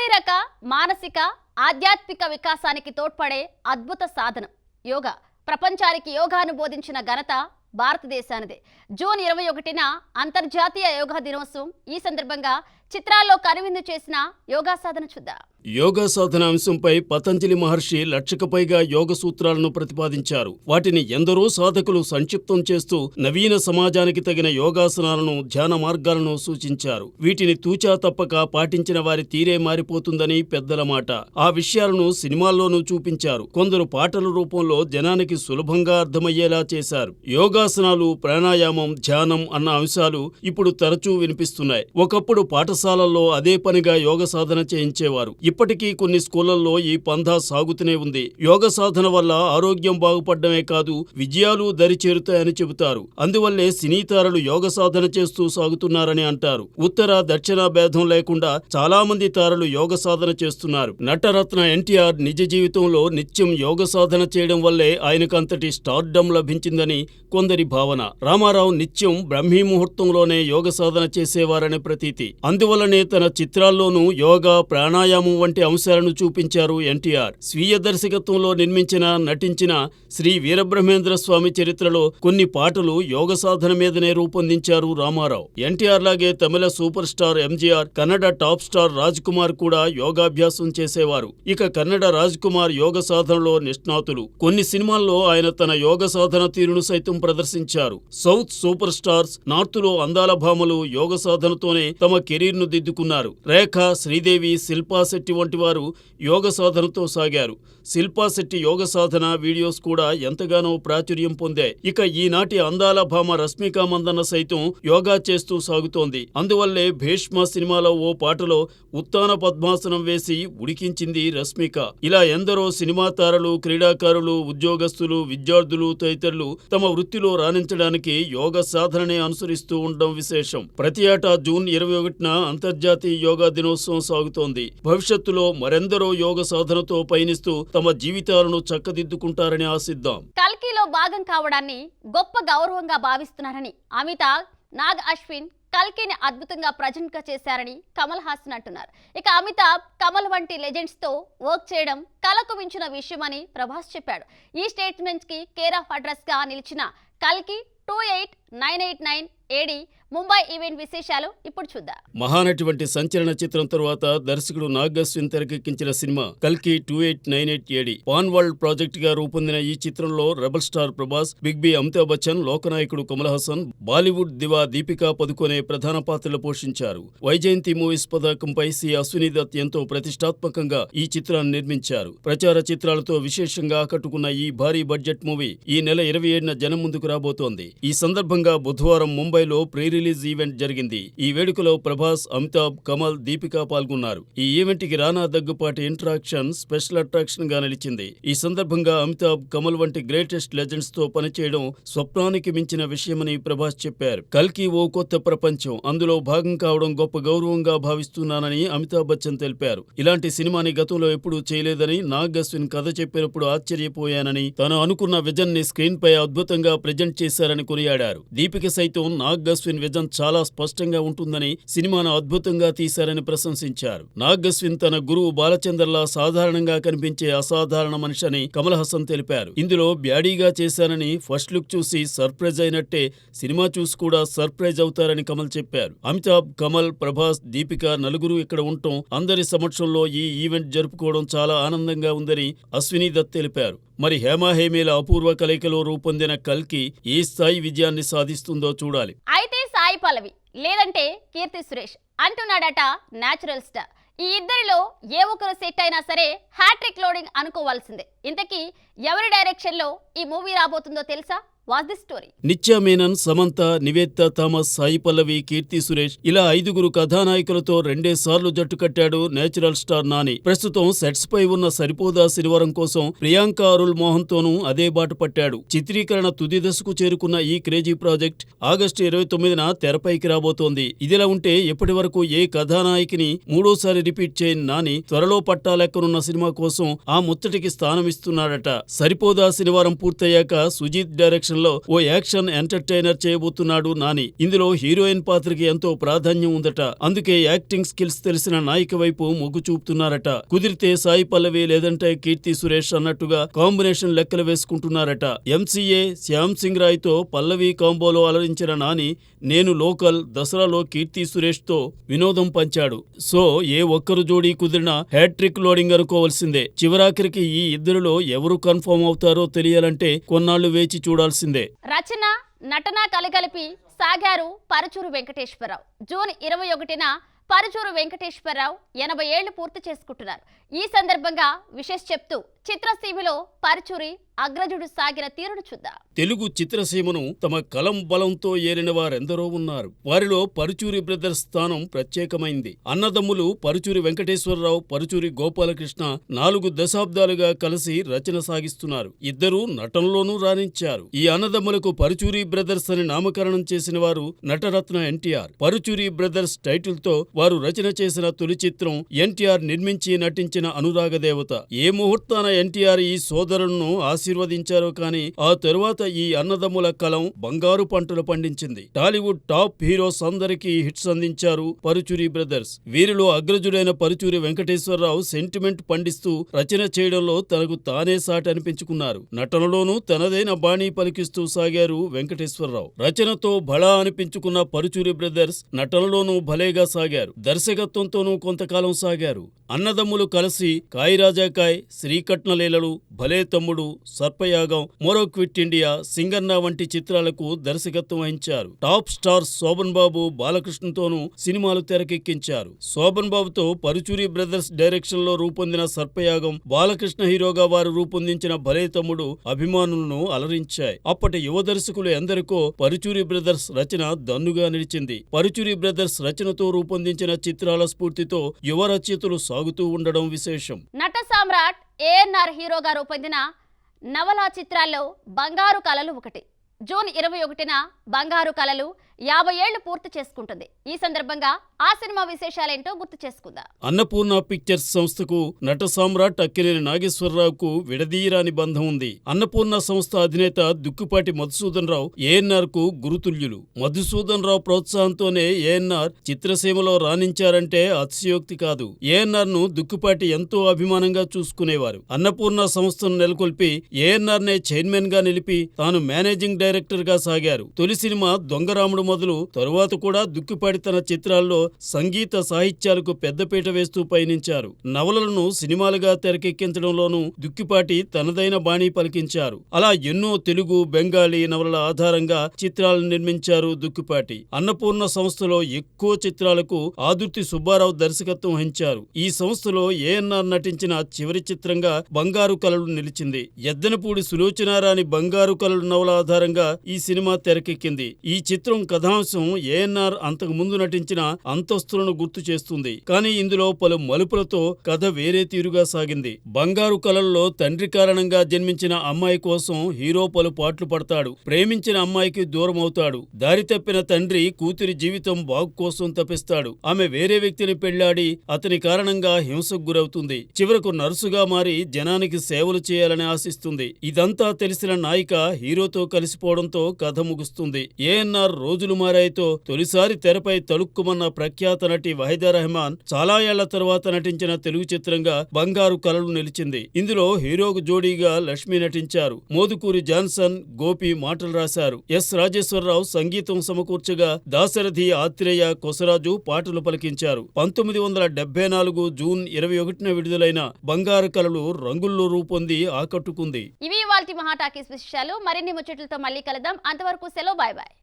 శారీరక, మానసిక, ఆధ్యాత్మిక వికాసానికి తోడ్పడే అద్భుత సాధనం యోగా. ప్రపంచానికి యోగాను బోధించిన ఘనత భారతదేశానిదే. జూన్ 21న అంతర్జాతీయ యోగా దినోత్సవం. ఈ సందర్భంగా చిత్రాల్లో కనువిందు చేసిన యోగా సాధన చూద్దాం. యోగా సాధన అంశంపై పతంజలి మహర్షి లక్షకు పైగా యోగ సూత్రాలను ప్రతిపాదించారు. వాటిని ఎందరో సాధకులు సంక్షిప్తం చేస్తూ నవీన సమాజానికి తగిన యోగాసనాలను, ధ్యాన మార్గాలను సూచించారు. వీటిని తూచా తప్పక పాటించిన వారి తీరే మారిపోతుందని పెద్దల మాట. ఆ విషయాలను సినిమాల్లోనూ చూపించారు. కొందరు పాటల రూపంలో జనానికి సులభంగా అర్థమయ్యేలా చేశారు. యోగాసనాలు, ప్రాణాయామం, ధ్యానం అన్న అంశాలు ఇప్పుడు తరచూ వినిపిస్తున్నాయి. ఒకప్పుడు పాఠశాలల్లో అదే పనిగా యోగ సాధన చేయించేవారు. ఇప్పటికీ కొన్ని స్కూళ్లలో ఈ పంథా సాగుతూనే ఉంది. యోగ సాధన వల్ల ఆరోగ్యం బాగుపడ్డమే కాదు, విజయాలు దరిచేరుతాయని చెబుతారు. అందువల్లే సినీతారలు యోగ సాధన చేస్తూ సాగుతున్నారని అంటారు. ఉత్తర దక్షిణ భేదం లేకుండా చాలా మంది తారలు యోగ సాధన చేస్తున్నారు. నటరత్న ఎన్టీఆర్ నిజ జీవితంలో నిత్యం యోగ సాధన చేయడం వల్లే ఆయనకు అంతటి స్టార్డమ్ లభించిందని కొందరి భావన. రామారావు నిత్యం బ్రహ్మీ ముహూర్తంలోనే యోగ సాధన చేసేవారనే ప్రతీతి. అందువల్లనే తన చిత్రాల్లోనూ యోగా, ప్రాణాయామం వంటి అంశాలను చూపించారు ఎన్టీఆర్. స్వీయ దర్శకత్వంలో నిర్మించిన, నటించిన శ్రీ వీరబ్రహ్మేంద్ర స్వామి చరిత్రలో కొన్ని పాటలు యోగ సాధన మీదనే రూపొందించారు రామారావు. ఎన్టీఆర్ లాగే తమిళ superstar MGR, Kannada top star Raj Kumar కూడా యోగాభ్యాసం చేసేవారు. ఇక కన్నడ రాజ్ కుమార్ యోగ సాధనలో నిష్ణాతులు. కొన్ని సినిమాల్లో ఆయన తన యోగ సాధన తీరును సైతం ప్రదర్శించారు. సౌత్ సూపర్ స్టార్స్, నార్తులో అందాల భామలు యోగ సాధనతోనే తమ కెరీర్ను దిద్దుకున్నారు. రేఖ, శ్రీదేవి, శిల్పా శెట్టి వంటి వారు యోగ సాధనతో సాగారు. శిల్పా శెట్టి యోగ సాధన వీడియోస్ కూడా ఎంతగానో ప్రాచుర్యం పొందాయి. ఇక ఈనాటి అందాల భామ రష్మిక మందన్న సైతం యోగా చేస్తూ సాగుతోంది. అందువల్లే భీష్మ సినిమాలో ఓ పాటలో ఉత్తాన పద్మాసనం వేసి ఉడికించింది రష్మిక. ఇలా ఎందరో సినిమా తారలు, క్రీడాకారులు, ఉద్యోగస్తులు, విద్యార్థులు తదితరులు తమ వృత్తిలో రాణించడానికి యోగ సాధననే అనుసరిస్తూ ఉండడం విశేషం. ప్రతి ఏటా జూన్ 21న అంతర్జాతీయ యోగా దినోత్సవం సాగుతోంది. భవిష్యత్తులో మరెందరో యోగ సాధనతో పయనిస్తూ తమ జీవితాలను చక్కదిద్దుకుంటారని ఆశిద్దాం. కల్కిలో భాగం కావడాన్ని గొప్ప గౌరవంగా భావిస్తున్నారని అమితాబ్, నాగ్ అశ్విన్ కల్కిని అద్భుతంగా ప్రజెంట్ గా చేశారని కమల్ హాసన్ అంటున్నారు. ఇక అమితాబ్, కమల్ వంటి లెజెండ్స్ తో వర్క్ చేయడం కలకు మించిన విషయమని ప్రభాస్ చెప్పాడు. ఈ స్టేట్మెంట్స్ కి కేర్ ఆఫ్ అడ్రస్ గా నిలిచిన కల్కి 28989 AD ముంబై ఈవెంట్ విశేషాలు ఇప్పుడు చూద్దాం. మహానటి వంటి సంచలన చిత్రం తరువాత దర్శకుడు నాగ్ అశ్విన్ తెరకెక్కించిన సినిమా కల్కి 2898 AD పాన్ వరల్డ్ ప్రాజెక్ట్ గా రూపొందిన ఈ చిత్రంలో rebel star Prabhas, big B Amitabh Bachchan, లోకనాయకుడు కమల్ హాసన్, బాలీవుడ్ దివా దీపికా పదుకొనే ప్రధాన పాత్రలు పోషించారు. వైజయంతి మూవీస్ పతాకంపై సి అశ్విని దత్ ఎంతో ప్రతిష్టాత్మకంగా ఈ చిత్రాన్ని నిర్మించారు. ప్రచార చిత్రాలతో విశేషంగా ఆకట్టుకున్న ఈ భారీ బడ్జెట్ మూవీ ఈ నెల 27న జనం ముందుకు రాబోతోంది. ఈ సందర్భంగా బుధవారం ముంబైలో ప్రీ రిలీజ్ ఈవెంట్ జరిగింది. ఈ వేడుకలో ప్రభాస్, అమితాబ్, కమల్, దీపిక పాల్గొన్నారు. ఈ ఈవెంట్ కి రానా దగ్గుపాటి ఇంటరాక్షన్ స్పెషల్ అట్రాక్షన్ గా నిలిచింది. ఈ సందర్భంగా అమితాబ్, కమల్ వంటి గ్రేటెస్ట్ లెజెండ్స్ తో పనిచేయడం స్వప్నానికి మించిన విషయమని ప్రభాస్ చెప్పారు. కల్కి ఓ కొత్త ప్రపంచం, అందులో భాగం కావడం గొప్ప గౌరవంగా భావిస్తున్నానని అమితాబ్ బచ్చన్ తెలిపారు. ఇలాంటి సినిమాని గతంలో ఎప్పుడూ చేయలేదని, నాగ్ అశ్విన్ కథ చెప్పినప్పుడు ఆశ్చర్యపోయానని, తాను అనుకున్న విజన్ ని స్క్రీన్ పై అద్భుతంగా ప్రెజెంట్ చేశారని కొనియాడారు. దీపిక సైతం నాగ్ అశ్విన్ విజన్ చాలా స్పష్టంగా ఉంటుందని, సినిమాను అద్భుతంగా తీశారని ప్రశంసించారు. నాగ్ అశ్విన్ తన గురువు బాలచందర్లా సాధారణంగా కనిపించే అసాధారణ మనిషి అని కమల్ హాసన్ తెలిపారు. ఇందులో బ్యాడీగా చేశానని, ఫస్ట్ లుక్ చూసి సర్ప్రైజ్ అయినట్టే సినిమా చూసి కూడా సర్ప్రైజ్ అవుతారని కమల్ చెప్పారు. అమితాబ్, కమల్, ప్రభాస్, దీపిక నలుగురు ఇక్కడ ఉండటం, అందరి సమక్షంలో ఈ ఈవెంట్ జరుపుకోవడం చాలా ఆనందంగా ఉందని అశ్విని దత్ తెలిపారు. మరి హేమాహేమీల అపూర్వ కలయికలో రూపొందిన కల్కి ఏ స్థాయి విజయాన్ని సాధిస్తుందో చూడాలి. అయితే సాయి పల్లవి లేదంటే కీర్తి సురేష్ అంటున్నాడట న్యాచురల్ స్టార్. ఈ ఇద్దరిలో ఏ ఒక్కరు సెట్ అయినా సరే హ్యాట్రిక్ లోడింగ్ అనుకోవాల్సిందే. ఇంతకీ ఎవరి డైరెక్షన్ లో ఈ మూవీ రాబోతుందో తెలుసా? What the story? Nithya Menen, Samantha, Nivetha Thomas, Sai Pallavi, Keerthy Suresh ఇలా 5గురు కథానాయకులతో 2 సార్లు జట్టు కట్టాడు నేచురల్ స్టార్ నాని. ప్రస్తుతం సెట్స్ పై ఉన్న సరిపోదా శనివారం కోసం ప్రియాంక అరుల్ మోహన్ తోనూ అదే బాట పట్టాడు. చిత్రీకరణ తుది దశకు చేరుకున్న ఈ క్రేజీ ప్రాజెక్ట్ ఆగస్టు 29న తెరపైకి రాబోతోంది. ఇదిలా ఉంటే ఇప్పటి వరకు ఏ కథానాయకిని మూడోసారి రిపీట్ చేయని నాని త్వరలో పట్టాలెక్కనున్న సినిమా కోసం ఆ ముచ్చటికి స్థానమిస్తున్నాడట. సరిపోదా శనివారం పూర్తయ్యాక సుజీత్ డైరెక్షన్ డైరెక్షన్ లో ఓ యాక్షన్ ఎంటర్టైనర్ చేయబోతున్నాడు నాని. ఇందులో హీరోయిన్ పాత్రకి ఎంతో ప్రాధాన్యం ఉందట. అందుకే యాక్టింగ్ స్కిల్స్ తెలిసిన నాయిక వైపు మొగ్గు చూపుతున్నారట. కుదిరితే సాయి పల్లవి లేదంటే కీర్తి సురేష్ అన్నట్టుగా కాంబినేషన్ లెక్కలు వేసుకుంటున్నారట. ఎంసీఏ శ్యామ్ సింగ్ రాయ్ తో పల్లవి కాంబోలో అలరించిన నాని నేను లోకల్ దసరాలో కీర్తి సురేష్ తో వినోదం పంచాడు. సో ఏ ఒక్కరు జోడీ కుదిరినా హ్యాట్రిక్ లోడింగ్ అనుకోవాల్సిందే. చివరాఖరికి ఈ ఇద్దరిలో ఎవరు కన్ఫర్మ్ అవుతారో తెలియాలంటే కొన్నాళ్లు వేచి చూడాల్సిందే. రచన నటన కలగలిపి సాగారు పరుచూరు వెంకటేశ్వరరావు. జూన్ 21న పరుచూరు వెంకటేశ్వరరావు 80 ఏళ్లు పూర్తి చేసుకుంటున్నారు. ఈ సందర్భంగా విశేష చెప్తూ చిత్రసీమలో పరుచూరి అగ్రజుడు సాగిన తీరును చూద్దాం. తెలుగు చిత్రసీమను తమ కలం బలంతో ఏలిన వారెందరో ఉన్నారు. వారిలో పరుచూరి బ్రదర్స్ స్థానం ప్రత్యేకమైంది. అన్నదమ్ములు పరుచూరి వెంకటేశ్వరరావు, పరుచూరి గోపాలకృష్ణ 4 దశాబ్దాలుగా కలిసి రచన సాగిస్తున్నారు. ఇద్దరూ నటనలోనూ రాణించారు. ఈ అన్నదమ్ములకు పరుచూరి బ్రదర్స్ అని నామకరణం చేసిన వారు నటరత్న ఎన్టీఆర్. పరుచూరి బ్రదర్స్ టైటిల్ తో వారు రచన చేసిన తొలి చిత్రం ఎన్టీఆర్ నిర్మించి నటించిన అనురాగదేవత. ఏ ముహూర్తాన ఎన్టీఆర్ ఈ సోదరులను ఆశీర్వదించారో కానీ ఆ తరువాత ఈ అన్నదమ్ముల కలం బంగారు పంటలు పండించింది. టాలీవుడ్ టాప్ హీరోస్ అందరికీ హిట్స్ అందించారు పరుచూరి బ్రదర్స్. వీరిలో అగ్రజుడైన పరుచూరి వెంకటేశ్వరరావు సెంటిమెంట్ పండిస్తూ రచన చేయడంలో తనకు తానే సాటి అనిపించుకున్నారు. నటనలోనూ తనదైన బాణీ పలికిస్తూ సాగారు వెంకటేశ్వరరావు. రచనతో భళా అనిపించుకున్న పరుచూరి బ్రదర్స్ నటనలోనూ భలేగా సాగారు. దర్శకత్వంతోనూ కొంతకాలం సాగారు. అన్నదమ్ములు కలిసి కాయ్ రాజా కాయ్, శ్రీకట్నలీలలు, భలే తమ్ముడు, సర్పయాగం, మరో క్విట్ ఇండియా, సింగన్న వంటి చిత్రాలకు దర్శకత్వం వహించారు. టాప్ స్టార్స్ శోభన్ బాబు, బాలకృష్ణతోనూ సినిమాలు తెరకెక్కించారు. శోభన్ బాబుతో పరుచూరి బ్రదర్స్ డైరెక్షన్ లో రూపొందిన సర్పయాగం, బాలకృష్ణ హీరోగా వారు రూపొందించిన భలే తమ్ముడు అభిమానులను అలరించాయి. అప్పటి యువ దర్శకులు ఎందరికో పరుచూరి బ్రదర్స్ రచన దన్నుగా నిలిచింది. పరుచూరి బ్రదర్స్ రచనతో రూపొందించిన చిత్రాల స్ఫూర్తితో యువ రచయితలు సాగుతూ ఉండడం విశేషం. నట సామ్రాట్ ఏఎన్ఆర్ హీరోగా రూపొందిన నవలా చిత్రాల్లో బంగారు కలలు ఒకటి. జూన్ 21న బంగారు కలలు 50 ఏళ్లు పూర్తి చేసుకుంటుంది. ఈ సందర్భంగా ఆ సినిమా విశేషాలేంటో గుర్తు చేసుకుందాం. అన్నపూర్ణ పిక్చర్స్ సంస్థకు నట సామ్రాట్ అక్కినేని నాగేశ్వరరావుకు విడదీయరాని బంధం ఉంది. అన్నపూర్ణ సంస్థ అధినేత దుక్కుపాటి మధుసూదన్ రావు ఏఎన్ఆర్ కు గురుతుల్యులు. మధుసూదన్ రావు ప్రోత్సాహంతోనే ఏఎన్ఆర్ చిత్రసీమలో రాణించారంటే అతిశయోక్తి కాదు. ఏఎన్ఆర్ ను దుక్కుపాటి ఎంతో అభిమానంగా చూసుకునేవారు. అన్నపూర్ణ సంస్థను నెలకొల్పి ఏఎన్ఆర్ నే చైర్మన్ గా నిలిపి తాను మేనేజింగ్ డైరెక్టర్ గా సాగారు. తొలి సినిమా దొంగరాముడు మొదలు తరువాత కూడా దుక్కిపాటి తన చిత్రాల్లో సంగీత సాహిత్యాలకు పెద్దపీట వేస్తూ పయనించారు. నవలలను సినిమాలుగా తెరకెక్కించడంలోనూ దుక్కిపాటి తనదైన బాణీ పలికించారు. అలా ఎన్నో తెలుగు, బెంగాలీ నవలల ఆధారంగా చిత్రాలను నిర్మించారు దుక్కిపాటి. అన్నపూర్ణ సంస్థలో ఎక్కువ చిత్రాలకు ఆదుర్తి సుబ్బారావు దర్శకత్వం వహించారు. ఈ సంస్థలో ఏఎన్ఆర్ నటించిన చివరి చిత్రంగా బంగారు కలలు నిలిచింది. ఎద్దనపూడి సులోచనారాణి బంగారు కలలు నవల ఆధారంగా ఈ సినిమా తెరకెక్కింది. ఈ చిత్రం కథాంశం ఏఎన్ఆర్ అంతకు ముందు నటించిన అంతస్తులను గుర్తు చేస్తుంది. కానీ ఇందులో పలు మలుపులతో కథ వేరే తీరుగా సాగింది. బంగారు కలల్లో తండ్రి కారణంగా జన్మించిన అమ్మాయి కోసం హీరో పలు పాట్లు పడతాడు. ప్రేమించిన అమ్మాయికి దూరం అవుతాడు. దారి తప్పిన తండ్రి కూతురి జీవితం బాగు కోసం తప్పిస్తాడు. ఆమె వేరే వ్యక్తిని పెళ్లాడి అతని కారణంగా హింసకు గురవుతుంది. చివరకు నర్సుగా మారి జనానికి సేవలు చేయాలని ఆశిస్తుంది. ఇదంతా తెలిసిన నాయిక హీరోతో కలిసిపోవడంతో కథ ముగుస్తుంది. ఏఎన్ఆర్ రోజులు మారాయితో తొలిసారి తెరపై తలుక్కుమన్న ప్రఖ్యాత నటి వహీదా రెహమాన్ చాలా ఏళ్ల తర్వాత నటించిన తెలుగు చిత్రంగా బంగారు కలలు నిలిచింది. ఇందులో హీరోకు జోడీగా లక్ష్మి నటించారు. మోదుకూరి జాన్సన్, గోపి మాటలు రాశారు. ఎస్ రాజేశ్వరరావు సంగీతం సమకూర్చగా దాశరథి, ఆత్రేయ, కొసరాజు పాటలు పలికించారు. 1974 జూన్ 21న విడుదలైన బంగారు కలలు రంగుల్లో రూపొంది ఆకట్టుకుంది. ఇవి ఇవాల్టి మహా టాకీస్ విశేషాలు. మరిన్ని ముచ్చట్లతో మళ్ళీ కలుద్దాం. అంతవరకు సెలవు. Bye bye.